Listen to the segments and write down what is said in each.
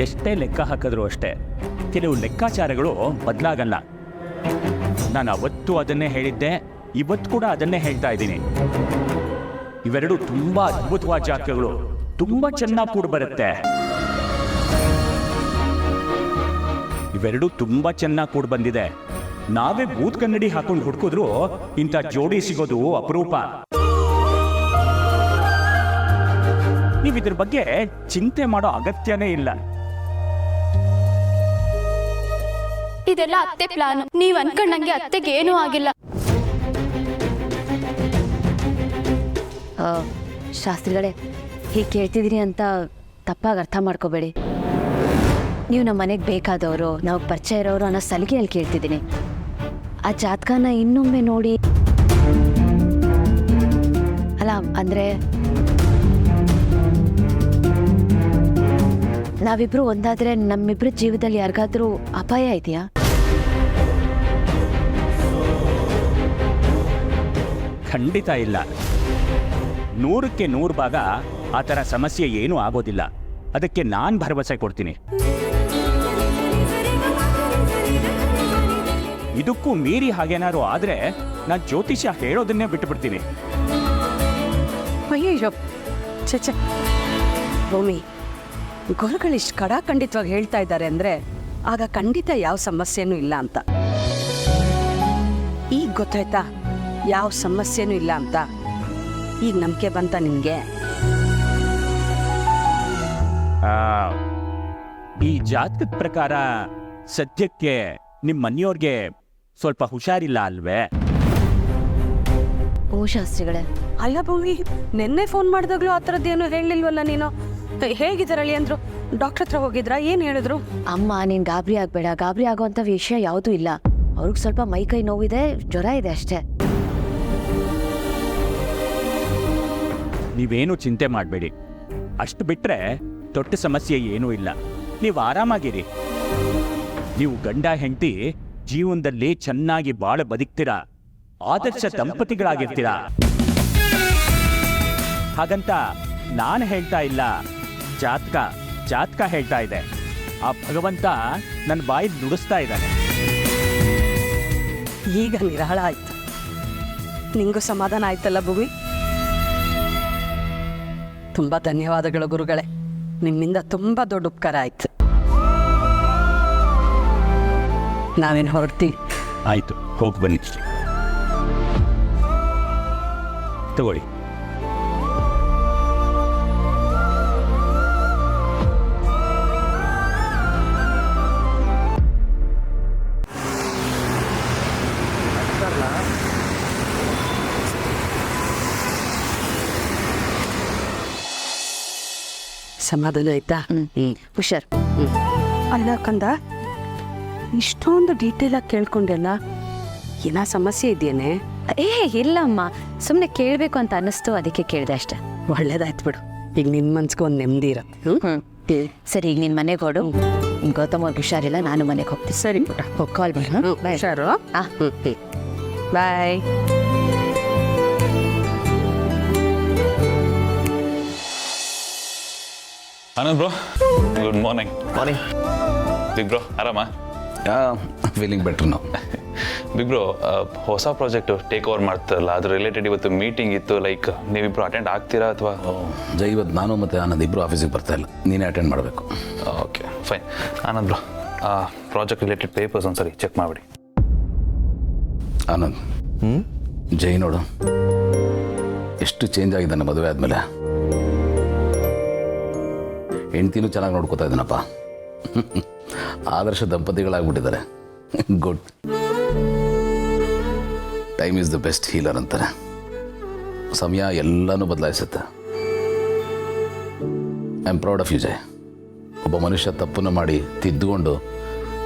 ಎಷ್ಟೇ ಲೆಕ್ಕ ಹಾಕಿದ್ರೂ ಅಷ್ಟೇ ಕೆಲವು ಲೆಕ್ಕಾಚಾರಗಳು ಬದಲಾಗಲ್ಲ. ನಾನು ಅವತ್ತು ಅದನ್ನೇ ಹೇಳಿದ್ದೆ, ಇವತ್ತು ಕೂಡ ಅದನ್ನೇ ಹೇಳ್ತಾ ಇದ್ದೀನಿ. ಇವೆರಡು ತುಂಬಾ ಅದ್ಭುತವಾದ ಜಾತಕಗಳು, ತುಂಬಾ ಚೆನ್ನಾಗಿ ಕೂಡಿ ಬರುತ್ತೆ. ಇವೆರಡು ತುಂಬಾ ಚೆನ್ನಾಗಿ ಕೂಡಿ ಬಂದಿದೆ. ನಾವೇ ಬೂತ್ ಕನ್ನಡಿ ಹಾಕೊಂಡು ಹುಡುಕಿದ್ರು ಇಂಥ ಜೋಡಿ ಸಿಗೋದು ಅಪರೂಪ. ನೀವು ಇದ್ರ ಬಗ್ಗೆ ಚಿಂತೆ ಮಾಡೋ ಅಗತ್ಯನೇ ಇಲ್ಲ. ಇದೆಲ್ಲ ಅತ್ತೆ ಪ್ಲಾನ್. ನೀವ್ ಅನ್ಕೊಂಡಂಗೆ ಅತ್ತೆಗೆ ಏನೂ ಆಗಿಲ್ಲ. ಶಾಸ್ತ್ರಿಗಳೇ, ಹೀಗೆ ಕೇಳ್ತಿದ್ದೀರಿ ಅಂತ ತಪ್ಪಾಗಿ ಅರ್ಥ ಮಾಡ್ಕೋಬೇಡಿ. ನೀವು ನಮ್ಮ ಮನೆಗೆ ಬೇಕಾದವರು, ನಾವು ಪರಿಚಯ ಇರೋರು ಅನ್ನೋ ಸಲಿಗೆಯಲ್ಲಿ ಕೇಳ್ತಿದ್ದೀನಿ. ಆ ಜಾತಕನ ಇನ್ನೊಮ್ಮೆ ನೋಡಿ. ಅಲ್ಲ ಅಂದರೆ ನಾವಿಬ್ರು ಒಂದಾದ್ರೆ ನಮ್ಮಿಬ್ರ ಜೀವದಲ್ಲಿ ಯಾರಿಗಾದ್ರೂ ಅಪಾಯ ಇದೆಯಾ? ಖಂಡಿತ ಇಲ್ಲ. 100ಕ್ಕೆ 100 ಭಾಗ ಆ ಥರ ಸಮಸ್ಯೆ ಏನೂ ಆಗೋದಿಲ್ಲ. ಅದಕ್ಕೆ ನಾನು ಭರವಸೆ ಕೊಡ್ತೀನಿ. ಇದಕ್ಕೂ ಮೀರಿ ಹಾಗೇನಾದ್ರು ಆದರೆ ನಾನು ಜ್ಯೋತಿಷ್ಯ ಹೇಳೋದನ್ನೇ ಬಿಟ್ಟುಬಿಡ್ತೀನಿ. ಅಯ್ಯೋ ಚಚ ಭೂಮಿ, ಗುರುಗಳಿಷ್ಟು ಖಡಾಖಂಡಿತವಾಗಿ ಹೇಳ್ತಾ ಇದ್ದಾರೆ ಅಂದರೆ ಆಗ ಖಂಡಿತ ಯಾವ ಸಮಸ್ಯೆನೂ ಇಲ್ಲ ಅಂತ. ಈಗ ಗೊತ್ತಾಯ್ತಾ ಯಾವ ಸಮಸ್ಯೆನೂ ಇಲ್ಲ ಅಂತ? ಈಗ ನಂಬಿಕೆ ಬಂತ ನಿನಗೆ? ಈ ಜಾತಕದ ಪ್ರಕಾರ ಸದ್ಯಕ್ಕೆ ನಿಮ್ಮ ಮನೆಯವ್ರಿಗೆ ಸ್ವಲ್ಪ ಹುಷಾರಿಲ್ಲ ಅಲ್ವೇ? ಓ ಶಾಸ್ತ್ರಿಗಳೇ, ಅಲ್ಲ ಭೂಮಿ, ನಿನ್ನೆ ಫೋನ್ ಮಾಡಿದಾಗ್ಲೂ ಆ ಥರದ್ದೇನು ಹೇಳಲಿಲ್ವಲ್ಲ ನೀನು? ಹೇಗಿದ್ದಾರಳಿ ಅಂದ್ರು? ಡಾಕ್ಟರ್ ಹತ್ರ ಹೋಗಿದ್ರಾ? ಏನು ಹೇಳಿದ್ರು? ಅಮ್ಮ ನೀನು ಗಾಬರಿ ಆಗಬೇಡ. ಗಾಬರಿ ಆಗೋವಂಥ ವಿಷಯ ಯಾವುದೂ ಇಲ್ಲ. ಅವ್ರಿಗೆ ಸ್ವಲ್ಪ ಮೈ ಕೈ ನೋವಿದೆ, ಜ್ವರ ಇದೆ ಅಷ್ಟೇ. ನೀವೇನು ಚಿಂತೆ ಮಾಡಬೇಡಿ. ಅಷ್ಟು ಬಿಟ್ಟರೆ ದೊಡ್ಡ ಸಮಸ್ಯೆ ಏನೂ ಇಲ್ಲ. ನೀವು ಆರಾಮಾಗಿರಿ. ನೀವು ಗಂಡ ಹೆಂಡತಿ ಜೀವನದಲ್ಲಿ ಚೆನ್ನಾಗಿ ಬಾಳ ಬದುಕ್ತೀರಾ, ಆದರ್ಶ ದಂಪತಿಗಳಾಗಿರ್ತೀರಾ. ಹಾಗಂತ ನಾನು ಹೇಳ್ತಾ ಇಲ್ಲ, ಜಾತಕ ಹೇಳ್ತಾ ಇದೆ. ಆ ಭಗವಂತ ನನ್ನ ಬಾಯಿ ನುಡಿಸ್ತಾ ಇದ್ದಾನೆ. ಈಗ ನಿರಾಳ ಆಯ್ತು. ನಿಂಗೂ ಸಮಾಧಾನ ಆಯ್ತಲ್ಲ ಭೂಮಿ? ತುಂಬ ಧನ್ಯವಾದಗಳು ಗುರುಗಳೇ, ನಿಮ್ಮಿಂದ ತುಂಬ ದೊಡ್ಡ ಉಪಕಾರ ಆಯ್ತು. ನಾವೇನು ಹೊರಡ್ತೀವಿ? ಆಯಿತು, ಹೋಗಿ ಬನ್ನಿ. ತಗೊಳ್ಳಿ. ಸಮಾಧಾನ ಆಯ್ತಾ? ಹುಷಾರ್. ಅಲ್ಲ ಕಂದ, ಇಷ್ಟೊಂದು ಡೀಟೇಲಾಗಿ ಕೇಳ್ಕೊಂಡೆಲ್ಲ, ಏನೋ ಸಮಸ್ಯೆ ಇದೆಯೇನೆ? ಇಲ್ಲಮ್ಮ, ಸುಮ್ಮನೆ ಕೇಳಬೇಕು ಅಂತ ಅನ್ನಿಸ್ತು, ಅದಕ್ಕೆ ಕೇಳಿದೆ ಅಷ್ಟೆ. ಒಳ್ಳೇದಾಯ್ತು ಬಿಡು. ಈಗ ನಿನ್ನ ಮನ್ಸಿಗೆ ಒಂದು ನೆಮ್ಮದಿ ಇರತ್ತೆ. ಸರಿ, ಈಗ ನಿನ್ನ ಮನೆಗೆ ಹೊಡು. ಗೌತಮ್ ಅವ್ರಿಗೆ ಹುಷಾರಿಲ್ಲ, ನಾನು ಮನೆಗೆ ಹೋಗ್ತೀನಿ. ಸರಿ ಪುಟ, ಹೋಗಿ ಕಾಲ್ ಮಾಡಿ. ಹುಷಾರು. Bye. Anand bro, good morning. Morning. Big bro, ಆರಾಮ? ಫೀಲಿಂಗ್ ಬೆಟರ್ ನಾವು. ಬಿಗ್ ಬ್ರೋ, ಹೊಸ ಪ್ರಾಜೆಕ್ಟ್ ಟೇಕ್ ಓವರ್ ಮಾಡ್ತಾರಲ್ಲ, ಅದ್ರ ರಿಲೇಟೆಡ್ ಇವತ್ತು ಮೀಟಿಂಗ್ ಇತ್ತು. ಲೈಕ್ ನೀವಿಬ್ರು ಅಟೆಂಡ್ ಆಗ್ತೀರಾ ಅಥವಾ? ಜೈ, ಇವತ್ತು ನಾನು ಮತ್ತು ಆನಂದ್ ಇಬ್ಬರು ಆಫೀಸಿಗೆ ಬರ್ತಾ ಇಲ್ಲ, ನೀನೇ ಅಟೆಂಡ್ ಮಾಡಬೇಕು. Okay fine. Anand bro, project related papers ಒಂದ್ಸರಿ ಚೆಕ್ ಮಾಡಿಬಿಡಿ. ಆನಂದ್, ಜೈ ನೋಡು ಎಷ್ಟು ಚೇಂಜ್ ಆಗಿದ್ದಾನೆ ಮದುವೆ ಆದಮೇಲೆ. ಹೆಂಡ್ತಿನೂ ಚೆನ್ನಾಗಿ ನೋಡ್ಕೋತಾ ಇದ್ದಾನಪ್ಪ. ಆದರ್ಶ ದಂಪತಿಗಳಾಗ್ಬಿಟ್ಟಿದ್ದಾರೆ. Good. Time is the best healer ಅಂತಾರೆ. ಸಮಯ ಎಲ್ಲನೂ ಬದಲಾಯಿಸುತ್ತೆ. I am proud of you Jay. ಒಬ್ಬ ಮನುಷ್ಯ ತಪ್ಪನ್ನು ಮಾಡಿ ತಿದ್ದುಕೊಂಡು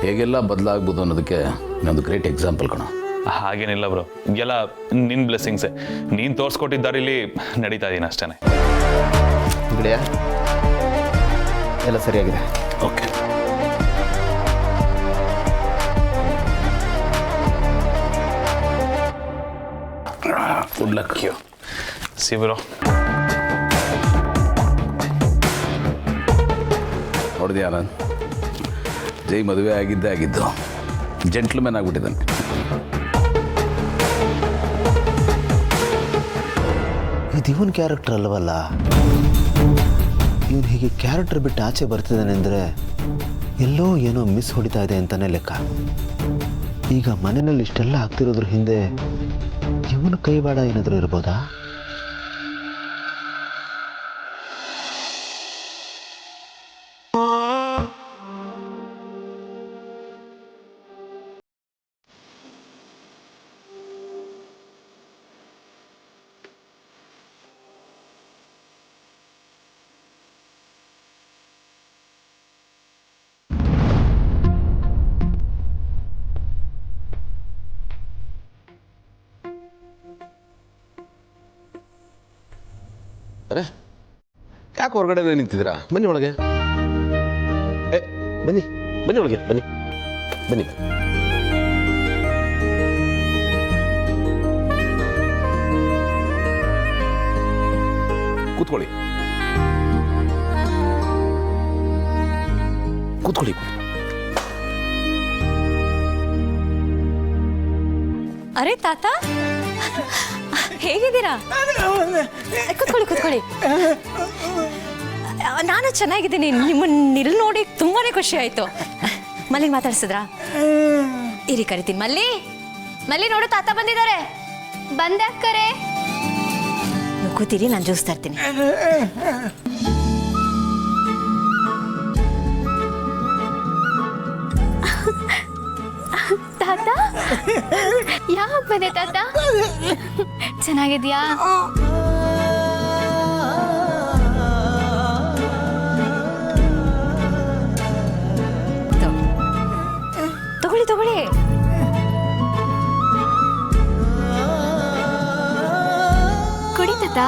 ಹೇಗೆಲ್ಲ ಬದಲಾಗ್ಬೋದು ಅನ್ನೋದಕ್ಕೆ ಇನ್ನೊಂದು ಗ್ರೇಟ್ ಎಕ್ಸಾಂಪಲ್ ಕಣೋ. ಹಾಗೇನಿಲ್ಲ ಬ್ರೋ, ಎಲ್ಲ ನಿನ್ನ ಬ್ಲೆಸ್ಸಿಂಗ್ಸೇ. ನೀನು ತೋರಿಸ್ಕೊಟ್ಟಿದ್ದಾರೆ, ಇಲ್ಲಿ ನಡೀತಾ ಇದ್ದೀನಿ ಅಷ್ಟೇ. ಗಿಳಿಯ ಎಲ್ಲ ಸರಿಯಾಗಿದೆ. Okay. Good luck. C bro. ನೋಡಿದ್ಯಾ ನಾನು ಜೈ ಮದುವೆ ಆಗಿದ್ದು ಜೆಂಟ್ಲ್ಮ್ಯಾನ್ ಆಗಿಬಿಟ್ಟಿದ್ದಾನೆ. ಇದು ಇವನ್ ಕ್ಯಾರೆಕ್ಟರ್ ಅಲ್ಲವಲ್ಲ. ಇವನು ಹೀಗೆ ಕ್ಯಾರೆಕ್ಟರ್ ಬಿಟ್ಟು ಆಚೆ ಬರ್ತಿದ್ದಾನೆ ಅಂದರೆ ಎಲ್ಲೋ ಏನೋ ಮಿಸ್ ಹೊಡಿತಾ ಇದೆ ಅಂತಲೇ ಲೆಕ್ಕ. ಈಗ ಮನೆಯಲ್ಲಿ ಇಷ್ಟೆಲ್ಲ ಆಗ್ತಿರೋದ್ರ ಹಿಂದೆ ಇವನ ಕೈವಾಡ ಏನಾದರೂ ಇರ್ಬೋದಾ? ಅರೆ ಯಾಕೆ ಹೊರಗಡೆ ನಿಂತಿದ್ದೀರಾ? ಬನ್ನಿ ಒಳಗೆ. ಬನ್ನಿ ಬನ್ನಿ ಒಳಗೆ ಬನ್ನಿ ಬನ್ನಿ. ಕೂತ್ಕೊಳ್ಳಿ ಕೂತ್ಕೊಳ್ಳಿ. ಅರೆ ತಾತ, ಹೇಗಿದ್ದೀರಾ? ಕೂತ್ಕೊಳ್ಳಿ ಕೂತ್ಕೊಳ್ಳಿ. ನಾನು ಚೆನ್ನಾಗಿದ್ದೀನಿ. ನಿಮ್ಮನ್ನ ಇಲ್ಲಿ ನೋಡಿ ತುಂಬಾನೇ ಖುಷಿ ಆಯ್ತು. ಮಲ್ಲಿ ಮಾತಾಡ್ಸಿದ್ರಾ? ಇರಿ ಕರಿತೀನಿ. ಮಲ್ಲಿ ಮಲ್ಲಿ ನೋಡು, ತಾತ ಬಂದಿದ್ದಾರೆ. ಬಂದೆ ಅಕ್ಕರೆ. ನೀವು ಕೂತೀರಿ, ನಾನು ಜ್ಯೂಸ್ ತರ್ತೀನಿ. ತಾತ ಯಾವಾಗ ಬಂದೆ ತಾತ? ಚೆನ್ನಾಗಿದ್ಯಾ? ತಗೊಳ್ಳಿ ತಗೊಳ್ಳಿ. ಕುಡಿ ತಾತ.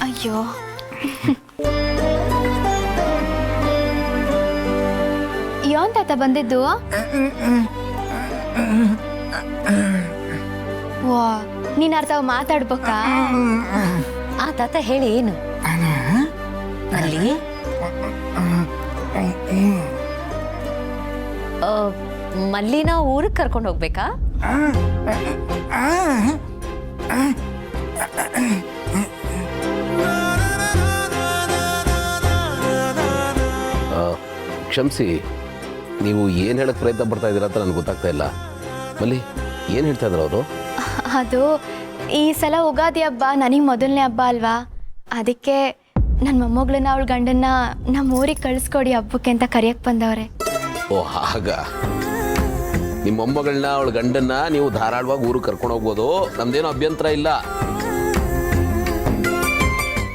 ಅಯ್ಯೋ, ಯಾನ್ ತಾತ ಬಂದಿದ್ದು? ವಾ, ನೀನ್ ಅರ್ಥ ಮಾತಾಡ್ಬೇಕಾ? ಆ ತಾತ ಹೇಳಿ, ಏನು ಅಲ್ಲಿ? ಮಲ್ಲಿನ ಊರಿಗೆ ಕರ್ಕೊಂಡು ಹೋಗ್ಬೇಕಾ? ಕ್ಷಮಿಸಿ, ನೀವು ಏನು ಹೇಳಕ್ಕೆ ಪ್ರಯತ್ನ ಪಡ್ತಾ ಇದ್ದೀರಾ ಅಂತ ನನಗೆ ಗೊತ್ತಾಗ್ತಾ ಇಲ್ಲ. ಮಲ್ಲಿ ಏನು ಹೇಳ್ತಾ ಇದ್ರು ಅವರು? ಅದು ಈ ಸಲ ಯುಗಾದಿ ಹಬ್ಬ ನನಗೆ ಮೊದಲನೇ ಹಬ್ಬ ಅಲ್ವಾ, ಅದಕ್ಕೆ ನನ್ನ ಮೊಮ್ಮಗಳನ್ನ ಅವಳ ಗಂಡನ್ನ ನಮ್ಮ ಊರಿಗೆ ಕಳಿಸ್ಕೊಡಿ ಹಬ್ಬಕ್ಕೆ ಅಂತ ಕರೆಯಕ್ಕೆ ಬಂದವ್ರೆ. ಓ ಹಾಗ. ನಿಮ್ಮ ಮೊಮ್ಮಗಳನ್ನ ಅವಳ ಗಂಡನ್ನ ನೀವು ಧಾರಾಳವಾಗಿ ಊರಿಗೆ ಕರ್ಕೊಂಡು ಹೋಗ್ಬೋದು, ನಮ್ದೇನು ಅಭ್ಯಂತರ ಇಲ್ಲ.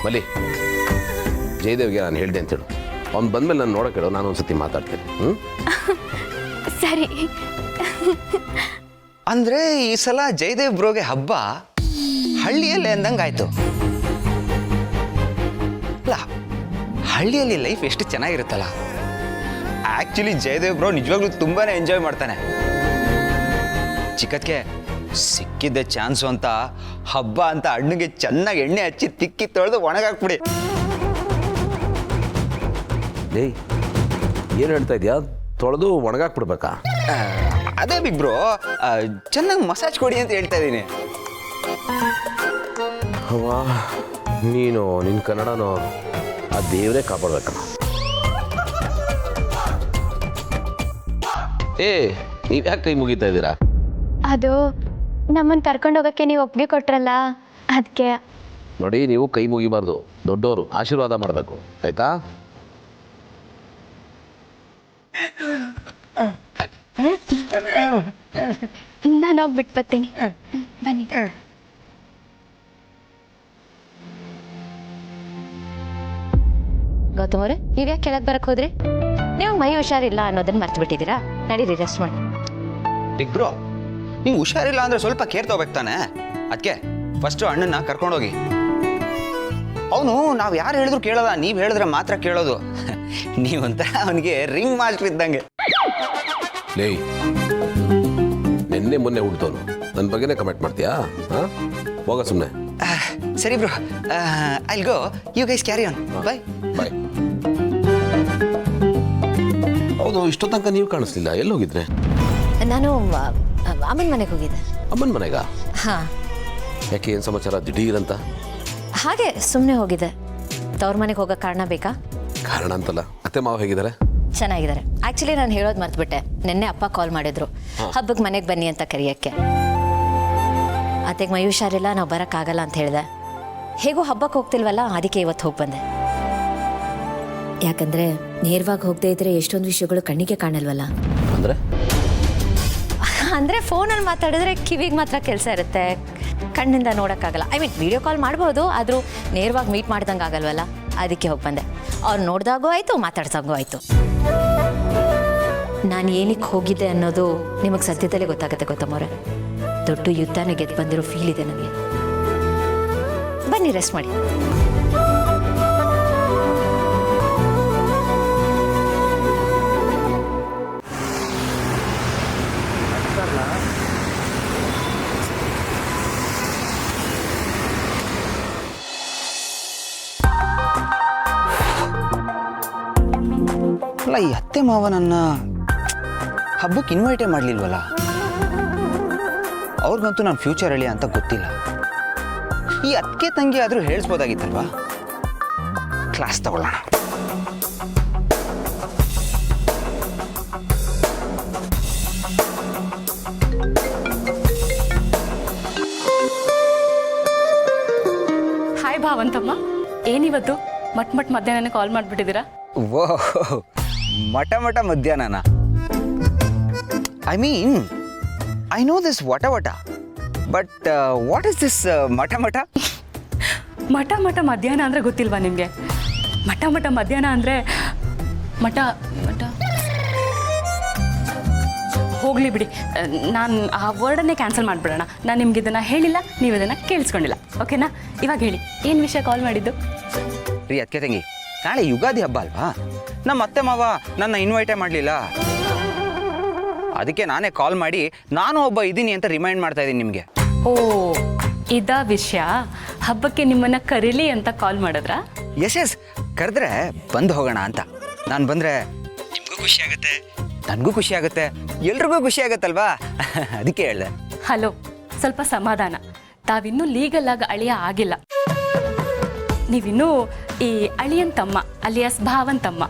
ಮಲ್ಲಿ, ಜಯದೇವ್ಗೆ ನಾನು ಹೇಳಿದೆ ಅಂತೇಳು. ಅವ್ನು ಬಂದ್ಮೇಲೆ ನಾನು ನೋಡೋಕೆ ಹೇಳೋ, ನಾನು ಒಂದ್ಸತಿ ಮಾತಾಡ್ತೀನಿ. ಸರಿ. ಅಂದ್ರೆ ಈ ಸಲ ಜಯದೇವ್ ಬ್ರೋಗೆ ಹಬ್ಬ ಹಳ್ಳಿಯಲ್ಲೇ ಅಂದಂಗಾಯ್ತು. ಅಲ್ಲ, ಹಳ್ಳಿಯಲ್ಲಿ ಲೈಫ್ ಎಷ್ಟು ಚೆನ್ನಾಗಿರುತ್ತಲ್ಲ. ಆಕ್ಚುಲಿ ಜಯದೇವ್ ಬ್ರೋ ನಿಜವಾಗ್ಲೂ ತುಂಬಾನೇ ಎಂಜಾಯ್ ಮಾಡ್ತಾನೆ. ಚಿಕ್ಕದ್ಕೆ ಸಿಕ್ಕಿದ್ದೆ ಚಾನ್ಸು ಅಂತ ಹಬ್ಬ ಅಂತ ಹಣ್ಣಿಗೆ ಚೆನ್ನಾಗಿ ಎಣ್ಣೆ ಹಚ್ಚಿ ತಿಕ್ಕಿ ತೊಳೆದು ಒಣಗಾಕ್ಬಿಡಿ. ಏಯ್, ಏನು ಹೇಳ್ತಾ ಇದೆಯಾ? ತೊಳೆದು ಒಣಗಾಕ್ಬಿಡ್ಬೇಕಾ? ಅದೇ ಬಿಗ್ ಬ್ರೋ, ಚೆನ್ನಾಗಿ ಮಸಾಜ್ ಕೊಡಿ ಅಂತ ಹೇಳ್ತಾ ಇದ್ದೀನಿ. ಅವ್ವಾ, ನೀನು ನಿನ್ನ ಕನ್ನಡನೋ ಆ ದೇವರೇ ಕಾಪಾಡ್ಬೇಕಣ್ಣ. ನೀವು ಯಾಕೆ ಕೈ ಮುಗಿತಾ ಇದ್ದೀರಾ? ಅದು ನಮ್ಮನ್ನು ಕರ್ಕೊಂಡು ಹೋಗೋಕ್ಕೆ ನೀವು ಒಪ್ಪಿಗೆ ಕೊಟ್ರಲ್ಲ, ಅದಕ್ಕೆ. ನೋಡಿ, ನೀವು ಕೈ ಮುಗಿಬಾರ್ದು, ದೊಡ್ಡವರು ಆಶೀರ್ವಾದ ಮಾಡಬೇಕು, ಆಯ್ತಾ? ನಾನು ಹೋಗಿ ಬಿಟ್ಟು ಬರ್ತೀನಿ. ಬನ್ನಿ. ಗೌತಮ್ ಅವರೇ, ನೀವ್ಯಾಕೆ ಕೆಳಗೆ ಬರಕ್ಕೆ ಹೋದ್ರಿ? ನೀವು ಮೈ ಹುಷಾರಿಲ್ಲ ಅನ್ನೋದನ್ನ ಮರ್ತು ಬಿಟ್ಟಿದ್ದೀರಾ? ನಡೀರಿ, ರೆಸ್ಟ್ ಮಾಡಿ. ಬಿಗ್ ಬ್ರೋ, ನಿಂಗೆ ಹುಷಾರಿಲ್ಲ ಅಂದ್ರೆ ಸ್ವಲ್ಪ ಕೇರ್ ತಗೋಬೇಕು ತಾನೆ. ಅದಕ್ಕೆ ಫಸ್ಟು ಅಣ್ಣನ್ನ ಕರ್ಕೊಂಡೋಗಿ. ಅವನು ನಾವು ಯಾರು ಹೇಳಿದ್ರು ಕೇಳೋದ, ನೀವು ಹೇಳಿದ್ರೆ ಮಾತ್ರ ಕೇಳೋದು. ನೀವಂತರ ಅವನಿಗೆ ರಿಂಗ್ ಮಾಸ್ಟರ್ ಇದ್ದಂಗೆ. ಲೇ, ನಿನ್ನೆ ಮೊನ್ನೆ ಹುಡ್ತವನು, ನನ್ನ ಬಗ್ಗೆನೇ ಕಮೆಂಟ್ ಮಾಡ್ತೀಯಾ? ಹಾಂ, ಹೋಗ ಸುಮ್ಮನೆ. ಸರಿ bro, I'll go, you guys carry on, bye bye. ಹೌದು, ಇಷ್ಟೋ ತನಕ ನೀವು ಕಾಣಿಸ್ಲಿಲ್ಲ, ಎಲ್ಲಿ ಹೋಗಿದ್ರೆ? ನಾನು ಅಮ್ಮನ ಮನೆಗೆ ಹೋಗಿದ್ದೆ. ಅಮ್ಮನ ಮನೆಗ? ಹಾಂ, ಯಾಕೆ, ಏನು ಸಮಾಚಾರ ದಿಢೀರಂತ? ಹಾಗೆ ಸುಮ್ಮನೆ ಹೋಗಿದ್ದೆ. ತವ್ರ ಮನೆಗೆ ಹೋಗೋ ಕಾರಣ ಬೇಕಾ? ಕಾರಣ ಅಂತಲ್ಲ, ಅತ್ತೆ ಮಾವ ಹೇಗಿದ್ದಾರೆ? ಚೆನ್ನಾಗಿದ್ದಾರೆ. ಆ್ಯಕ್ಚುಲಿ ನಾನು ಹೇಳೋದು ಮರ್ತ್ಬಿಟ್ಟೆ. ನಿನ್ನೆ ಅಪ್ಪ ಕಾಲ್ ಮಾಡಿದ್ರು ಹಬ್ಬಕ್ಕೆ ಮನೆಗೆ ಬನ್ನಿ ಅಂತ ಕರೆಯೋಕ್ಕೆ. ಅತ್ತೆಗೆ ಮೈ ಹುಷಾರಿಲ್ಲ, ನಾವು ಬರೋಕ್ಕಾಗಲ್ಲ ಅಂತ ಹೇಳಿದೆ. ಹೇಗೂ ಹಬ್ಬಕ್ಕೆ ಹೋಗ್ತಿಲ್ವಲ್ಲ, ಅದಕ್ಕೆ ಇವತ್ತು ಹೋಗಿ ಬಂದೆ. ಯಾಕಂದರೆ ನೇರವಾಗಿ ಹೋಗದೆ ಇದ್ರೆ ಎಷ್ಟೊಂದು ವಿಷಯಗಳು ಕಣ್ಣಿಗೆ ಕಾಣಲ್ವಲ್ಲ. ಅಂದರೆ ಫೋನಲ್ಲಿ ಮಾತಾಡಿದ್ರೆ ಕಿವಿಗೆ ಮಾತ್ರ ಕೆಲಸ ಇರುತ್ತೆ, ಕಣ್ಣಿಂದ ನೋಡೋಕ್ಕಾಗಲ್ಲ. ಐ ಮೀನ್ ವಿಡಿಯೋ ಕಾಲ್ ಮಾಡ್ಬೋದು, ಆದರೂ ನೇರವಾಗಿ ಮೀಟ್ ಮಾಡ್ದಂಗೆ ಆಗಲ್ವಲ್ಲ, ಅದಕ್ಕೆ ಹೋಗಿ ಬಂದೆ. ಅವ್ರು ನೋಡಿದಾಗೂ ಆಯಿತು, ಮಾತಾಡ್ಸಂಗೂ ಆಯಿತು. ನಾನು ಏನಕ್ಕೆ ಹೋಗಿದ್ದೆ ಅನ್ನೋದು ನಿಮಗೆ ಸದ್ಯದಲ್ಲೇ ಗೊತ್ತಾಗುತ್ತೆ ಗೊತ್ತಮ್ಮವ್ರೆ. ದೊಡ್ಡ ಯುದ್ಧನ ಗೆದ್ದು ಬಂದಿರೋ ಫೀಲ್ ಇದೆ ನನಗೆ. ಬನ್ನಿ ರೆಸ್ಟ್ ಮಾಡಿ. ಅಲ್ಲ, ಈ ಅತ್ತೆ ಮಾವ ನನ್ನ ಹಬ್ಬಕ್ಕೆ ಇನ್ವೈಟೇ ಮಾಡಲಿಲ್ವಲ್ಲ. ಅವ್ರಿಗಂತೂ ನಾನು ಫ್ಯೂಚರ್ ಹೇಳಿ ಅಂತ ಗೊತ್ತಿಲ್ಲ. ಈ ಅಕ್ಕೆ ತಂಗಿ ಆದರೂ ಹೇಳಿಸ್ಬೋದಾಗಿತ್ತಲ್ವಾ. ಕ್ಲಾಸ್ ತಗೊಳ್ಳೋಣ. ಹಾಯ್ ಭಾವಂತಮ್ಮ, ಏನಿವತ್ತು ಮಟ್ ಮಧ್ಯಾಹ್ನ ಕಾಲ್ ಮಾಡಿಬಿಟ್ಟಿದ್ದೀರಾ? ಓಹ್, ಮಠ ಮಧ್ಯಾಹ್ನನ? I mean, I know this ವಟ ಬಟ್ ವಾಟ್ ಇಸ್ ದಿಸ್ ಮಠ? ಮಠ ಮಧ್ಯಾಹ್ನ ಅಂದರೆ ಗೊತ್ತಿಲ್ವಾ ನಿಮಗೆ? ಮಠ ಮಧ್ಯಾಹ್ನ ಅಂದರೆ ಮಠ ಹೋಗಲಿ ಬಿಡಿ. ನಾನು ಆ ವರ್ಡನ್ನೇ ಕ್ಯಾನ್ಸಲ್ ಮಾಡಿಬಿಡೋಣ. ನಾನು ನಿಮ್ಗೆ ಇದನ್ನು ಹೇಳಿಲ್ಲ, ನೀವು ಇದನ್ನು ಕೇಳಿಸ್ಕೊಂಡಿಲ್ಲ, ಓಕೆನಾ? ಇವಾಗ ಹೇಳಿ, ಏನು ವಿಷಯ ಕಾಲ್ ಮಾಡಿದ್ದು? ರೀ ಅಕ್ಕೆ ತಂಗಿ, ನಾಳೆ ಯುಗಾದಿ ಹಬ್ಬ ಅಲ್ವಾ? ನಮ್ಮ ಅತ್ತೆ ಮಾವ ನನ್ನ ಇನ್ವೈಟೇ ಮಾಡಲಿಲ್ಲ. ಅದಕ್ಕೆ ನಾನೇ ಕಾಲ್ ಮಾಡಿ ನಾನು ಒಬ್ಬ ಇದ್ದೀನಿ ಅಂತ ರಿಮೈಂಡ್ ಮಾಡ್ತಾ ಇದ್ದೀನಿ ನಿಮಗೆ. ಓ, ಇದಾ ವಿಷಯ? ಹಬ್ಬಕ್ಕೆ ನಿಮ್ಮನ್ನು ಕರೀಲಿ ಅಂತ ಕಾಲ್ ಮಾಡಿದ್ರಾ? ಎಸ್, ಕರೆದ್ರೆ ಬಂದು ಹೋಗೋಣ ಅಂತ. ನಾನು ಬಂದರೆ ನಿಮಗೂ ಖುಷಿ ಆಗುತ್ತೆ, ನನಗೂ ಖುಷಿ ಆಗುತ್ತೆ, ಎಲ್ರಿಗೂ ಖುಷಿ ಆಗುತ್ತಲ್ವಾ? ಅದಕ್ಕೆ ಹೇಳಿದೆ. ಹಲೋ, ಸ್ವಲ್ಪ ಸಮಾಧಾನ. ತಾವಿನ್ನೂ ಲೀಗಲ್ ಆಗಿ ಅಳಿಯ ಆಗಿಲ್ಲ. ನೀವಿನ್ನೂ ಈ ಅಳಿಯನ್ ತಮ್ಮ ಅಲಿಯಾಸ್ ಭಾವನ್ ತಮ್ಮ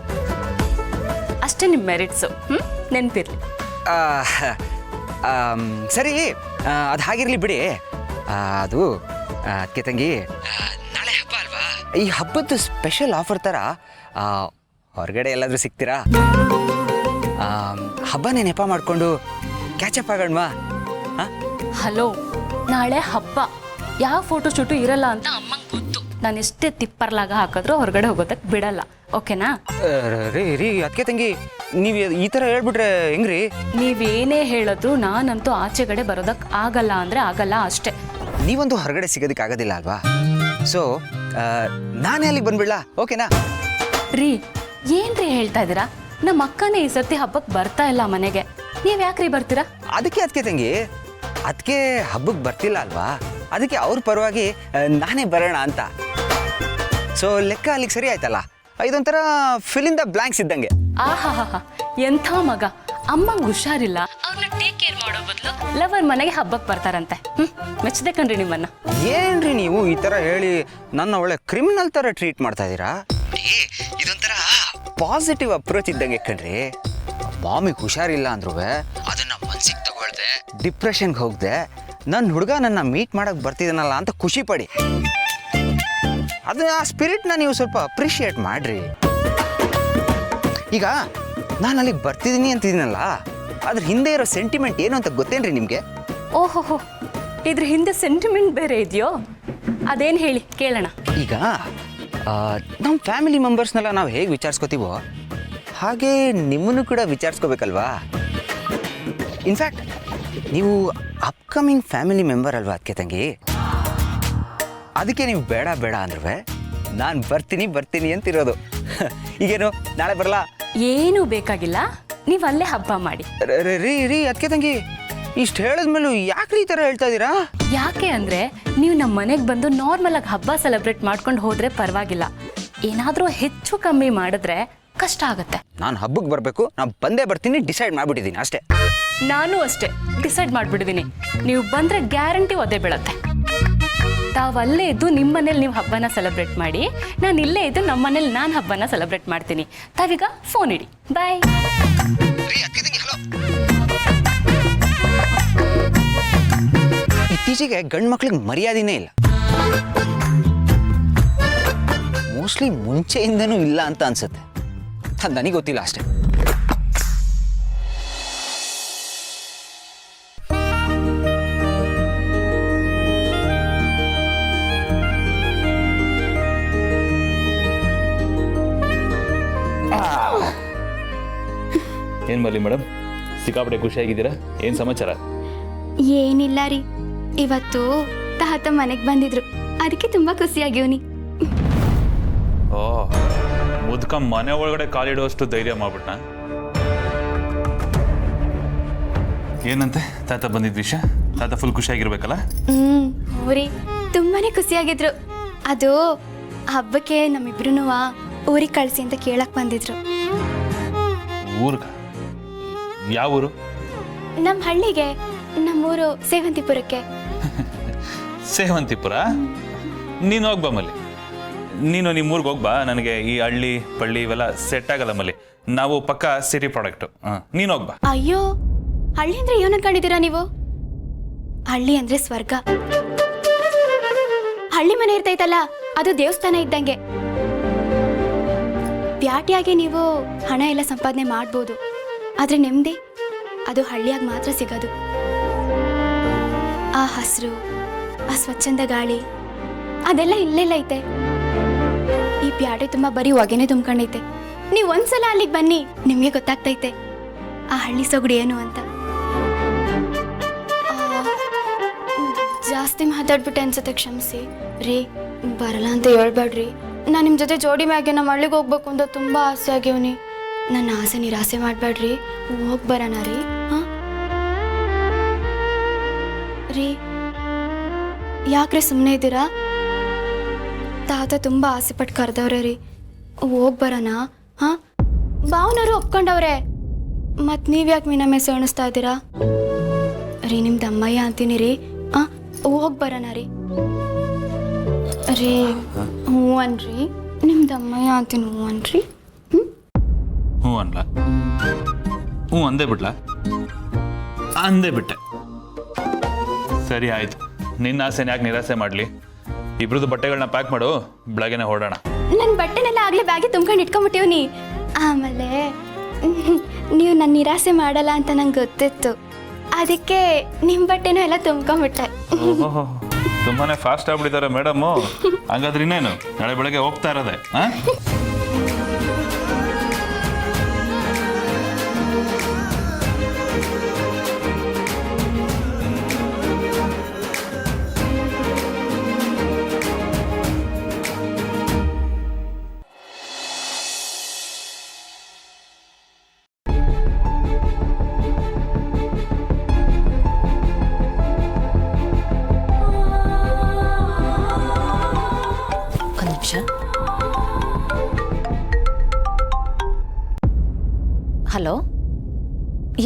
ಅಷ್ಟೇ. ನಿಮ್ಮ ಮೆರಿಟ್ಸು ನೆನಪಿರ್ಲಿ. ಸರಿ, ಅದು ಹಾಗಿರಲಿ ಬಿಡಿ. ಅದು ಅಕ್ಕೆ ತಂಗಿ, ನಾಳೆ ಹಬ್ಬ ಅಲ್ವಾ? ಈ ಹಬ್ಬದ ಸ್ಪೆಷಲ್ ಆಫರ್ ಥರ ಹೊರಗಡೆ ಎಲ್ಲಾದರೂ ಸಿಗ್ತೀರಾ? ಹಬ್ಬನೇ ನೆಪ ಮಾಡಿಕೊಂಡು ಕ್ಯಾಚಪ್ ಆಗೋಣವಾ? ಹಲೋ, ನಾಳೆ ಹಬ್ಬ, ಯಾವ ಫೋಟೋ ಶೂಟು ಇರಲ್ಲ ಅಂತ ಅಮ್ಮಂಗೆ ಗೊತ್ತು. ನಾನು ಎಷ್ಟೇ ತಿಪ್ಪರ್ಲಾಗ ಹಾಕಿದ್ರೂ ಹೊರಗಡೆ ಹೋಗೋದಕ್ಕೆ ಬಿಡಲ್ಲ, ಓಕೆನಾ? ರೀ ಅಕ್ಕೆ ತಂಗಿ, ನೀವು ಈ ಥರ ಹೇಳ್ಬಿಟ್ರೆ ಹೆಂಗ್ರಿ? ನೀವೇನೇ ಹೇಳಿದ್ರು ನಾನಂತೂ ಆಚೆಗಡೆ ಬರೋದಕ್ಕೆ ಆಗಲ್ಲ ಅಂದರೆ ಆಗಲ್ಲ ಅಷ್ಟೇ. ನೀವಂತೂ ಹೊರಗಡೆ ಸಿಗೋದಕ್ಕೆ ಆಗೋದಿಲ್ಲ ಅಲ್ವಾ? ಸೊ ನಾನೇ ಅಲ್ಲಿಗೆ ಬಂದ್ಬಿಡ್ಲಾ, ಓಕೆನಾ? ರೀ, ಏನ್ರಿ ಹೇಳ್ತಾ ಇದ್ದೀರಾ? ನಮ್ಮ ಅಕ್ಕನೇ ಈ ಸರ್ತಿ ಹಬ್ಬಕ್ಕೆ ಬರ್ತಾ ಇಲ್ಲ ಮನೆಗೆ, ನೀವು ಯಾಕ್ರಿ ಬರ್ತೀರಾ? ಅದಕ್ಕೆ ಅದ್ಕೆ ತಂಗಿ, ಅದಕ್ಕೆ ಹಬ್ಬಕ್ಕೆ ಬರ್ತಿಲ್ಲ ಅಲ್ವಾ, ಅದಕ್ಕೆ ಅವ್ರ ಪರವಾಗಿ ನಾನೇ ಬರೋಣ ಅಂತ. ಸೊ ಲೆಕ್ಕ ಅಲ್ಲಿಗೆ ಸರಿ ಆಯ್ತಲ್ಲ. ಇದೊಂಥರ ಫಿಲ್ ಇನ್ ದ ಬ್ಲಾಂಕ್ಸ್ ಇದ್ದಂಗೆ. ಆಹಾ, ಎಂಥ ಮಗ. ಅಮ್ಮಂಗೆ ಹುಷಾರಿಲ್ಲ, ಅವ್ರನ್ನ ಟೇಕ್ ಕೇರ್ ಮಾಡೋ ಬದಲು ಲವರ್ ಮನೆಗೆ ಹಬ್ಬಕ್ಕೆ ಬರ್ತಾರಂತೆ. ಮೆಚ್ಚದೆ ಕಣ್ರಿ ನಿಮ್ಮನ್ನ. ಏನ್ರಿ ನೀವು ಈ ಥರ ಹೇಳಿ ನನ್ನ ಒಳ್ಳೆ ಕ್ರಿಮಿನಲ್ ಥರ ಟ್ರೀಟ್ ಮಾಡ್ತಾ ಇದ್ದೀರಾ? ಇದೊಂಥರ ಪಾಸಿಟಿವ್ ಅಪ್ರೋಚ್ ಇದ್ದಂಗೆ ಕಣ್ರಿ. ಮಾಮಿಗೆ ಹುಷಾರಿಲ್ಲ ಅಂದ್ರೂ ಅದನ್ನ ಮನ್ಸಿಗೆ ತಗೊಳ್ದೆ, ಡಿಪ್ರೆಷನ್ಗೆ ಹೋಗದೆ, ನನ್ನ ಹುಡುಗ ನನ್ನ ಮೀಟ್ ಮಾಡಕ್ಕೆ ಬರ್ತಿದ್ದಾನಲ್ಲ ಅಂತ ಖುಷಿ ಪಡಿ. ಅದನ್ನ ಆ ಸ್ಪಿರಿಟ್ನ ನೀವು ಸ್ವಲ್ಪ ಅಪ್ರಿಷಿಯೇಟ್ ಮಾಡ್ರಿ. ಈಗ ನಾನು ಅಲ್ಲಿಗೆ ಬರ್ತಿದ್ದೀನಿ ಅಂತಿದ್ದೀನಲ್ಲ, ಅದ್ರ ಹಿಂದೆ ಇರೋ ಸೆಂಟಿಮೆಂಟ್ ಏನು ಅಂತ ಗೊತ್ತೇನ್ರಿ ನಿಮಗೆ? ಓಹೋ, ಇದ್ರ ಹಿಂದೆ ಸೆಂಟಿಮೆಂಟ್ ಬೇರೆ ಇದೆಯೋ? ಅದೇನು ಹೇಳಿ ಕೇಳೋಣ. ಈಗ ನಮ್ಮ ಫ್ಯಾಮಿಲಿ ಮೆಂಬರ್ಸ್ನೆಲ್ಲ ನಾವು ಹೇಗೆ ವಿಚಾರಿಸ್ಕೋತೀವೋ ಹಾಗೆ ನಿಮ್ಮನ್ನು ಕೂಡ ವಿಚಾರಿಸ್ಕೋಬೇಕಲ್ವಾ? ಇನ್ಫ್ಯಾಕ್ಟ್ ನೀವು ಅಪ್ಕಮಿಂಗ್ ಫ್ಯಾಮಿಲಿ ಮೆಂಬರ್ ಅಲ್ವಾ ಅದಕ್ಕೆ ತಂಗಿ? ಅದಕ್ಕೆ ನೀವು ಬೇಡ ಅಂದ್ರೂ ನಾನು ಬರ್ತೀನಿ ಅಂತಿರೋದು. ಈಗೇನು ನಾಳೆ ಬರಲಾ? ಏನೂ ಬೇಕಾಗಿಲ್ಲ, ನೀವು ಅಲ್ಲೇ ಹಬ್ಬ ಮಾಡಿ. ರೀ ಅದಕ್ಕೆ ತಂಗಿ, ಇಷ್ಟು ಹೇಳಿದ್ಮೇಲೂ ಯಾಕ್ರಿ ಈ ಥರ ಹೇಳ್ತಾ ಇದ್ದೀರಾ? ಯಾಕೆ ಅಂದರೆ ನೀವು ನಮ್ಮ ಮನೆಗೆ ಬಂದು ನಾರ್ಮಲಾಗಿ ಹಬ್ಬ ಸೆಲೆಬ್ರೇಟ್ ಮಾಡ್ಕೊಂಡು ಹೋದರೆ ಪರವಾಗಿಲ್ಲ. ಏನಾದರೂ ಹೆಚ್ಚು ಕಮ್ಮಿ ಮಾಡಿದ್ರೆ ಕಷ್ಟ ಆಗುತ್ತೆ. ನಾನು ಹಬ್ಬಕ್ಕೆ ಬರಬೇಕು, ನಾನು ಬಂದೇ ಬರ್ತೀನಿ, ಡಿಸೈಡ್ ಮಾಡಿಬಿಟ್ಟಿದ್ದೀನಿ ಅಷ್ಟೇ. ನಾನು ಅಷ್ಟೇ ಡಿಸೈಡ್ ಮಾಡಿಬಿಟ್ಟಿದ್ದೀನಿ. ನೀವು ಬಂದರೆ ಗ್ಯಾರಂಟಿ ಒದ್ದೆ ಬೀಳುತ್ತೆ. ತಾವಲ್ಲೇ ಇದ್ದು ನಿಮ್ಮ ಮನೇಲಿ ನೀವು ಹಬ್ಬನ ಸೆಲೆಬ್ರೇಟ್ ಮಾಡಿ, ನಾನು ಇಲ್ಲೇ ಇದ್ದು ನಮ್ಮ ಮನೇಲಿ ನಾನು ಹಬ್ಬನ ಸೆಲೆಬ್ರೇಟ್ ಮಾಡ್ತೀನಿ. ತಾವೀಗ ಫೋನ್ ಇಡಿ. ಬಾಯ್. ಇತ್ತೀಚೆಗೆ ಗಂಡು ಮಕ್ಳಿಗೆ ಮರ್ಯಾದೆನೇ ಇಲ್ಲ. ಮೋಸ್ಟ್ಲಿ ಮುಂಚೆಯಿಂದನೂ ಇಲ್ಲ ಅಂತ ಅನ್ಸುತ್ತೆ. ಅದು ನನಗೆ ಗೊತ್ತಿಲ್ಲ ಅಷ್ಟೇ. ಏನು ಬರಲಿ ಮೇಡಮ್, ಸಿಕ್ಕಾಪಟ್ಟೆ ಖುಷಿಯಾಗಿದ್ದೀರಾ? ಏನು ಸಮಾಚಾರ? ಏನಿಲ್ಲ ರೀ, ಇವತ್ತು ತಾತ ಮನೆಗೆ ಬಂದಿದ್ರು, ಅದಕ್ಕೆ ತುಂಬಾ ಖುಷಿಯಾಗಿವ್ನಿ. ಓ, ಮುದ್ಕ ಮನೆ ಒಳಗಡೆ ಕಾಲಿಡುವಷ್ಟು ಧೈರ್ಯ ಮಾಡ್ಬಿಟ್ಟ. ಏನಂತೆ ತಾತ ಬಂದಿದ್ದ ವಿಷಯ? ತಾತ ಫುಲ್ ಖುಷಿಯಾಗಿರ್ಬೇಕಲ್ಲ? ಊರಿ ತುಂಬಾನೇ ಖುಷಿಯಾಗಿದ್ರು. ಅದು ಹಬ್ಬಕ್ಕೆ ನಮ್ಮಿಬ್ರು ಊರಿಗೆ ಕಳಿಸಿ ಅಂತ ಕೇಳಕ್ ಬಂದಿದ್ರು. ಊರ್ಗ? ಯಾವ ಊರು? ನಮ್ಮ ಹಳ್ಳಿಗೆ, ನಮ್ಮೂರು ಸೇವಂತಿಪುರಕ್ಕೆ. ಸೇವಂತಿಪುರ? ನೀನು ಹೋಗ್ಬಾ ಮಲ್ಲಿ, ನೀನು ನಿಮ್ಮ ಊರಿಗೆ ಹೋಗ್ಬಾ. ನನಗೆ ಈ ಹಳ್ಳಿ ಪಳ್ಳಿ ಇವೆಲ್ಲ ಸೆಟ್ ಆಗಲ್ಲ ಮಲ್ಲಿ. ನಾವು ಪಕ್ಕ ಸಿಟಿ ಪ್ರಾಡಕ್ಟು. ನೀನು ಹೋಗ್ಬಾ. ಅಯ್ಯೋ, ಹಳ್ಳಿ ಅಂದ್ರೆ ಏನು ಅನ್ಕೊಂಡಿದ್ದೀರಾ ನೀವು? ಹಳ್ಳಿ ಅಂದ್ರೆ ಸ್ವರ್ಗ. ಹಳ್ಳಿ ಮನೆ ಇರ್ತೈತಲ್ಲ, ಅದು ದೇವಸ್ಥಾನ ಇದ್ದಂಗೆ. ಪ್ಯಾಟಿಯಾಗಿ ನೀವು ಹಣ ಎಲ್ಲ ಸಂಪಾದನೆ ಮಾಡ್ಬೋದು, ಆದ್ರೆ ನೆಮ್ಮದಿ ಅದು ಹಳ್ಳಿಯಾಗಿ ಮಾತ್ರ ಸಿಗೋದು. ಆ ಹಸಿರು, ಆ ಸ್ವಚ್ಛಂದ ಗಾಳಿ, ಅದೆಲ್ಲ ಇಲ್ಲೆಲ್ಲ ಐತೆ. ಈ ಪ್ಯಾಟೆ ತುಂಬಾ ಬರೀ ಹೊಗೆನೆ ತುಂಬ್ಕೊಂಡೈತೆ. ನೀವು ಒಂದ್ಸಲ ಅಲ್ಲಿಗೆ ಬನ್ನಿ, ನಿಮ್ಗೆ ಗೊತ್ತಾಗ್ತೈತೆ ಆ ಹಳ್ಳಿ ಸೊಗಡು ಏನು ಅಂತ. ಜಾಸ್ತಿ ಮಾತಾಡ್ಬಿಟ್ಟೆ ಅನ್ಸುತ್ತೆ, ಕ್ಷಮಿಸಿ ರೀ. ಬರಲ್ಲ ಅಂತ ಹೇಳ್ಬೇಡ್ರಿ. ನಾನು ನಿಮ್ಮ ಜೊತೆ ಜೋಡಿ ಮ್ಯಾಗೆ ನಮ್ಮ ಹಳ್ಳಿಗೆ ಹೋಗ್ಬೇಕು ಅಂತ ತುಂಬ ಆಸೆ ಆಗ್ಯವನಿ. ನನ್ನ ಆಸೆ ನಿರಾಸೆ ಮಾಡಬೇಡ್ರಿ, ಹೋಗಿ ಬರೋಣ ರೀ. ಹಾಂ ರೀ, ಯಾಕ್ರಿ ಸುಮ್ಮನೆ ಇದ್ದೀರಾ? ತಾತ ತುಂಬ ಆಸೆ ಪಟ್ಟು ಕರೆದವ್ರೆ ರೀ, ಹೋಗಿ ಬರೋಣ. ಹಾಂ, ಭಾವನವರು ಒಪ್ಕೊಂಡವ್ರೆ, ಮತ್ತು ನೀವು ಯಾಕೆ ಮೀನಮ್ಮೆ ಸೆಣಿಸ್ತಾ ಇದ್ದೀರಾ ರೀ? ನಿಮ್ದು ಅಮ್ಮಯ್ಯ ಅಂತೀನಿ ರೀ. ಹಾಂ, ಹೋಗಿ ಬರೋಣ ರೀ. ರೀ ಹ್ಞೂ ಅನ್ರಿ, ನಿಮ್ದು ಅಮ್ಮಯ್ಯ ಅಂತೀನಿ, ಹ್ಞೂ ಅನ್ರಿ. ಹ್ಞೂ ಅನ್ಲ? ಹ್ಞೂ ಅಂದೇ ಬಿಡ್ಲ? ಅಂದೇ ಬಿಟ್ಟೆ. ಸರಿ ಆಯ್ತು, ನಿನ್ನ ಆಸೆನ ಯಾಕೆ ನಿರಾಸೆ ಮಾಡಲಿ? ಇಬ್ರದ್ದು ಬಟ್ಟೆಗಳನ್ನ ಪ್ಯಾಕ್ ಮಾಡು, ಬೆಳಗ್ಗೆನೆ ಹೊರಡೋಣ. ನನ್ನ ಬಟ್ಟೆನೆಲ್ಲ ಆಗಲೇ ಬ್ಯಾಗೆ ತುಂಬ್ಕೊಂಡು ಇಟ್ಕೊಂಡ್ಬಿಟ್ಟಿವ್ನಿ. ಆಮೇಲೆ ನೀವು ನನ್ನ ನಿರಾಸೆ ಮಾಡಲ್ಲ ಅಂತ ನಂಗೆ ಗೊತ್ತಿತ್ತು, ಅದಕ್ಕೆ ನಿಮ್ಮ ಬಟ್ಟೆನೂ ಎಲ್ಲ ತುಂಬ್ಕೊಂಡ್ಬಿಟ್ಟೆ. ತುಂಬಾನೇ ಫಾಸ್ಟ್ ಆಗ್ಬಿಟ್ಟಿದ್ದಾರೆ ಮೇಡಮು. ಹಂಗಾದ್ರೆ ಇನ್ನೇನು, ನಾಳೆ ಬೆಳಗ್ಗೆ ಹೋಗ್ತಾ ಇರೋದೆ. ಹಾಂ, ಹಲೋ,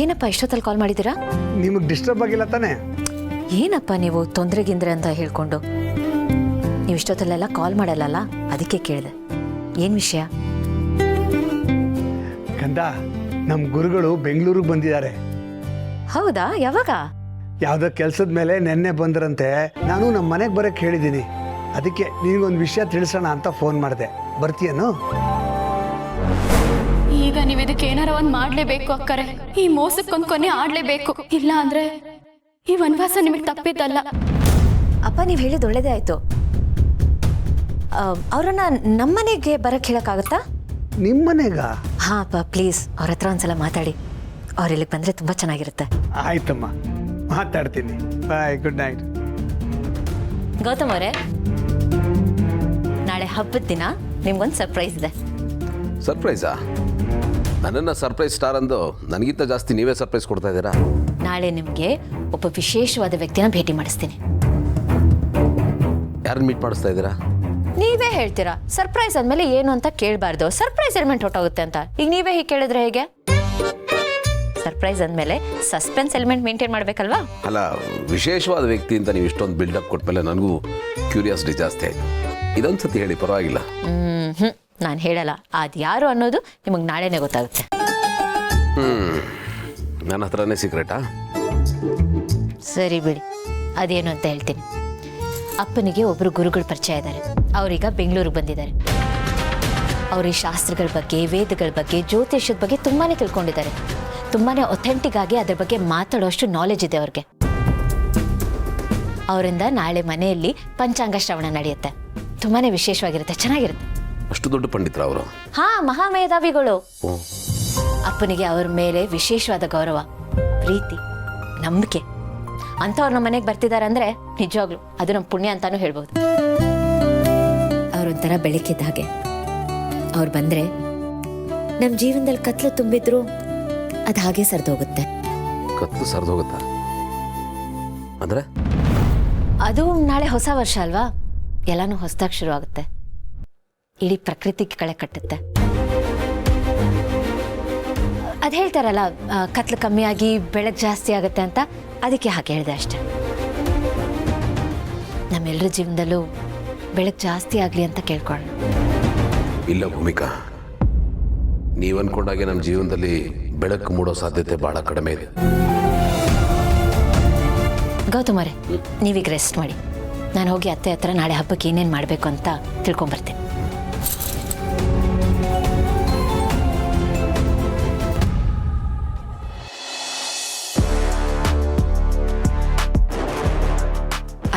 ಏನಪ್ಪ ಇಷ್ಟೊತ್ತಲ್ಲಿ ಕಾಲ್ ಮಾಡಿದ್ದೀರಾ? ನಿಮಗೆ ಡಿಸ್ಟರ್ಬ್ ಆಗಿಲ್ಲ ತಾನೇ? ಏನಪ್ಪ ನೀವು ತೊಂದರೆಗಿಂದ್ರೆ ಅಂತ ಹೇಳ್ಕೊಂಡು ನೀವು ಇಷ್ಟೊತ್ತಲ್ಲೆಲ್ಲ ಕಾಲ್ ಮಾಡಲ್ಲಲ್ಲ, ಅದಕ್ಕೆ ಕೇಳಿದೆ. ಏನು ವಿಷಯ? ಕಂದ, ನಮ್ಮ ಗುರುಗಳು ಬೆಂಗಳೂರಿಗೆ ಬಂದಿದ್ದಾರೆ. ಹೌದಾ? ಯಾವಾಗ? ಯಾವುದೋ ಕೆಲಸದ ಮೇಲೆ ನೆನ್ನೆ ಬಂದ್ರಂತೆ. ನಾನು ನಮ್ಮ ಮನೆಗೆ ಬರೋಕ್ಕೆ ಹೇಳಿದ್ದೀನಿ, ಅದಕ್ಕೆ ನಿನಗೊಂದು ವಿಷಯ ತಿಳಿಸೋಣ ಅಂತ ಫೋನ್ ಮಾಡಿದೆ. ಬರ್ತೀಯನು? ಈಗ ನೀವು ಇದಕ್ಕೆ ಏನಾರ ಒಂದು ಮಾಡಲೇಬೇಕು ಅಕ್ಕರೆ. ಈ ಮೋಸಕ್ಕೊಂದು ಕೊನೆ ಆಡಲೇಬೇಕು, ಇಲ್ಲ ಅಂದ್ರೆ ಈ ವನವಾಸ ನಿಮಗೆ ತಪ್ಪಿದ್ದಲ್ಲ. ಅಪ್ಪ, ನೀವು ಹೇಳಿದ ಒಳ್ಳೇದೇ ಆಯಿತು. ಅವರನ್ನ ನಮ್ಮನೆಗೆ ಬರಕ್ಕೆ ಹೇಳೋಕ್ಕಾಗತ್ತಾ? ನಿಮ್ಮ ಮನೆಗ? ಹಾಂ ಅಪ್ಪ, ಪ್ಲೀಸ್ ಅವ್ರ ಹತ್ರ ಒಂದ್ಸಲ ಮಾತಾಡಿ. ಅವ್ರು ಇಲ್ಲಿಗೆ ಬಂದರೆ ತುಂಬ ಚೆನ್ನಾಗಿರುತ್ತೆ. ಆಯ್ತಮ್ಮ, ಮಾತಾಡ್ತೀನಿ. ಬಾಯ್, ಗುಡ್ ನೈಟ್. ಗೌತಮ್ ಅವರೇ, ನಾಳೆ ಹಬ್ಬದ ದಿನ ನಿಮ್ಗೊಂದು ಸರ್ಪ್ರೈಸ್ ಇದೆ. ಸರ್ಪ್ರೈಸಾ? ನನ್ನನ್ನು ಸರ್ಪ್ರೈಸ್ ಸ್ಟಾರ್ ಅಂದು ನನಗಿಂತ ಜಾಸ್ತಿ ನೀವೇ ಸರ್ಪ್ರೈಸ್ ಕೊಡ್ತಾ ಇದ್ದೀರಾ? ನಾಳೆ ನಿಮಗೆ ಒಬ್ಬ ವಿಶೇಷವಾದ ವ್ಯಕ್ತಿನ ಭೇಟಿ ಮಾಡಿಸ್ತೀನಿ. ಯಾರನ್ನ ಮೀಟ್ ಮಾಡಿಸ್ತಾ ಇದ್ದೀರಾ? ನೀವೇ ಹೇಳ್ತೀರಾ ಸರ್ಪ್ರೈಸ್ ಅಂದಮೇಲೆ ಏನು ಅಂತ ಕೇಳಬಾರ್ದು, ಸರ್ಪ್ರೈಸ್ ಎಲಿಮೆಂಟ್ ಹೊಟ್ಟೋಗುತ್ತೆ ಅಂತ. ಈಗ ನೀವೇ ಹೀಗೆ ಕೇಳಿದ್ರೆ ಹೇಗೆ? ಸರ್ಪ್ರೈಸ್ ಅಂದಮೇಲೆ ಸಸ್ಪೆನ್ಸ್ ಎಲಿಮೆಂಟ್ ಮೇಂಟೈನ್ ಮಾಡಬೇಕಲ್ವಾ? ಅಲ್ಲ, ವಿಶೇಷವಾದ ವ್ಯಕ್ತಿ ಅಂತ ನೀವು ಇಷ್ಟೊಂದು ಬಿಲ್ಡಪ್ ಕೊಟ್ಮೇಲೆ ನನಗೂ ಕ್ಯೂರಿಯಾಸಿಟಿ ಜಾಸ್ತಿ ಆಯಿತು. ಇದೊಂದು ಸತಿ ಹೇಳಿ, ಪರವಾಗಿಲ್ಲ. ನಾನು ಹೇಳಲ್ಲ, ಅದು ಯಾರು ಅನ್ನೋದು ನಿಮಗೆ ನಾಳೆನೇ ಗೊತ್ತಾಗುತ್ತೆ. ನನ್ನ ಹತ್ರನೇ ಸೀಕ್ರೆಟಾ? ಸರಿ ಬಿಡಿ, ಅದೇನು ಅಂತ ಹೇಳ್ತೀನಿ. ಅಪ್ಪನಿಗೆ ಒಬ್ಬರು ಗುರುಗಳು ಪರಿಚಯ ಇದ್ದಾರೆ. ಅವರೀಗ ಬೆಂಗಳೂರಿಗೆ ಬಂದಿದ್ದಾರೆ. ಅವ್ರ ಈ ಶಾಸ್ತ್ರಗಳ ಬಗ್ಗೆ, ವೇದಗಳ ಬಗ್ಗೆ, ಜ್ಯೋತಿಷ್ಯದ ಬಗ್ಗೆ ತುಂಬಾ ತಿಳ್ಕೊಂಡಿದ್ದಾರೆ. ತುಂಬಾ ಒಥೆಂಟಿಕ್ ಆಗಿ ಅದ್ರ ಬಗ್ಗೆ ಮಾತಾಡೋಷ್ಟು ನಾಲೆಜ್ ಇದೆ ಅವ್ರಿಗೆ. ಅವರಿಂದ ನಾಳೆ ಮನೆಯಲ್ಲಿ ಪಂಚಾಂಗ ಶ್ರವಣ ನಡೆಯುತ್ತೆ. ತುಂಬಾ ವಿಶೇಷವಾಗಿರುತ್ತೆ, ಚೆನ್ನಾಗಿರುತ್ತೆ. ಅಷ್ಟು ದೊಡ್ಡ ಪಂಡಿತರ ಅವರು? ಹಾ, ಮಹಾಮೇಧಾವಿಗಳು. ಅಪ್ಪನಿಗೆ ಅವ್ರ ಮೇಲೆ ವಿಶೇಷವಾದ ಗೌರವ, ಪ್ರೀತಿ, ನಂಬಿಕೆ. ಅಂಥವ್ರು ನಮ್ಮ ಮನೆಗೆ ಬರ್ತಿದ್ದಾರೆ ಅಂದರೆ ನಿಜವಾಗ್ಲು ಅದು ನಮ್ಮ ಪುಣ್ಯ ಅಂತಾನೂ ಹೇಳ್ಬೋದು. ಅವರೊಂಥರ ಬೆಳಕಿದ್ದ ಹಾಗೆ. ಅವ್ರು ಬಂದರೆ ನಮ್ಮ ಜೀವನದಲ್ಲಿ ಕತ್ಲು ತುಂಬಿದ್ರು ಅದು ಹಾಗೆ ಸರ್ದೋಗುತ್ತೆ. ಕತ್ಲು ಸರ್ದೋಗುತ್ತಾ? ಅಂದರೆ ಅದು ನಾಳೆ ಹೊಸ ವರ್ಷ ಅಲ್ವಾ, ಎಲ್ಲನೂ ಹೊಸದಾಗಿ ಶುರು ಆಗುತ್ತೆ. ಇಡೀ ಪ್ರಕೃತಿಗೆ ಕಳೆ ಕಟ್ಟುತ್ತೆ. ಅದು ಹೇಳ್ತಾರಲ್ಲ, ಕತ್ಲು ಕಮ್ಮಿಯಾಗಿ ಬೆಳಕು ಜಾಸ್ತಿ ಆಗುತ್ತೆ ಅಂತ, ಅದಕ್ಕೆ ಹಾಗೆ ಹೇಳಿದೆ ಅಷ್ಟೆ. ನಮ್ಮೆಲ್ಲರ ಜೀವನದಲ್ಲೂ ಬೆಳಕು ಜಾಸ್ತಿ ಆಗಲಿ ಅಂತ ಕೇಳ್ಕೊಳ್ಳೋಣ. ಇಲ್ಲ ಭೂಮಿಕಾ, ನೀವು ಅನ್ಕೊಂಡಾಗೆ ನಮ್ಮ ಜೀವನದಲ್ಲಿ ಬೆಳಕು ಮೂಡೋ ಸಾಧ್ಯತೆ ಬಹಳ ಕಡಿಮೆ ಇದೆ. ಗೌತಮರೇ, ನೀವೀಗ ರೆಸ್ಟ್ ಮಾಡಿ. ನಾನು ಹೋಗಿ ಅತ್ತೆ ಹತ್ರ ನಾಳೆ ಹಬ್ಬಕ್ಕೆ ಏನೇನು ಮಾಡಬೇಕು ಅಂತ ತಿಳ್ಕೊಂಬರ್ತೀನಿ.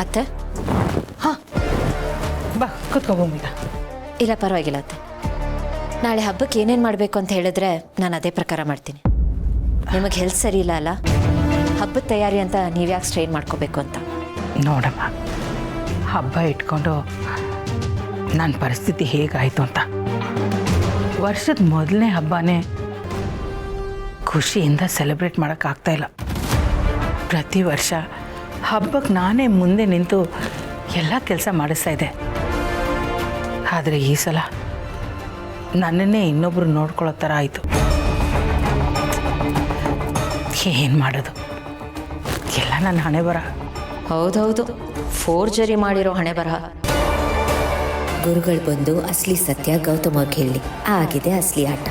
ಅತ್ತೆ? ಹಾಂ, ಬಾ ಕೂತ್ಕೋ ಭೂಮಿಕಾ. ಇಲ್ಲ, ಪರವಾಗಿಲ್ಲ ಅತ್ತೆ. ನಾಳೆ ಹಬ್ಬಕ್ಕೆ ಏನೇನು ಮಾಡಬೇಕು ಅಂತ ಹೇಳಿದ್ರೆ ನಾನು ಅದೇ ಪ್ರಕಾರ ಮಾಡ್ತೀನಿ. ನಿಮಗೆ ಹೆಲ್ತ್ ಸರಿ ಇಲ್ಲ ಅಲ್ಲ, ಹಬ್ಬದ ತಯಾರಿ ಅಂತ ನೀವ್ಯಾಕೆ ಸ್ಟ್ರೈನ್ ಮಾಡ್ಕೋಬೇಕು ಅಂತ. ನೋಡಮ್ಮ, ಹಬ್ಬ ಇಟ್ಕೊಂಡು ನನ್ನ ಪರಿಸ್ಥಿತಿ ಹೇಗಾಯಿತು ಅಂತ. ವರ್ಷದ ಮೊದಲನೇ ಹಬ್ಬನೇ ಖುಷಿಯಿಂದ ಸೆಲೆಬ್ರೇಟ್ ಮಾಡೋಕ್ಕಾಗ್ತಾಯಿಲ್ಲ. ಪ್ರತಿ ವರ್ಷ ಹಬ್ಬಕ್ಕೆ ನಾನೇ ಮುಂದೆ ನಿಂತು ಎಲ್ಲ ಕೆಲಸ ಮಾಡಿಸ್ತಾ ಇದ್ದೆ. ಆದರೆ ಈ ಸಲ ನನ್ನನ್ನೇ ಇನ್ನೊಬ್ಬರು ನೋಡ್ಕೊಳ್ಳೋ ಥರ ಆಯಿತು. ಏನು ಮಾಡೋದು, ಎಲ್ಲ ನನ್ನ ಹಣೆ ಬರಹ. ಹೌದೌದು, ಫೋರ್ಜರಿ ಮಾಡಿರೋ ಹಣೆ ಬರಹ. ಗುರುಗಳು ಬಂದು ಅಸಲಿ ಸತ್ಯ ಗೌತಮ್ ಅವ್ರಿಗೆ ಹೇಳಿ ಆಗಿದೆ ಅಸಲಿ ಆಟ.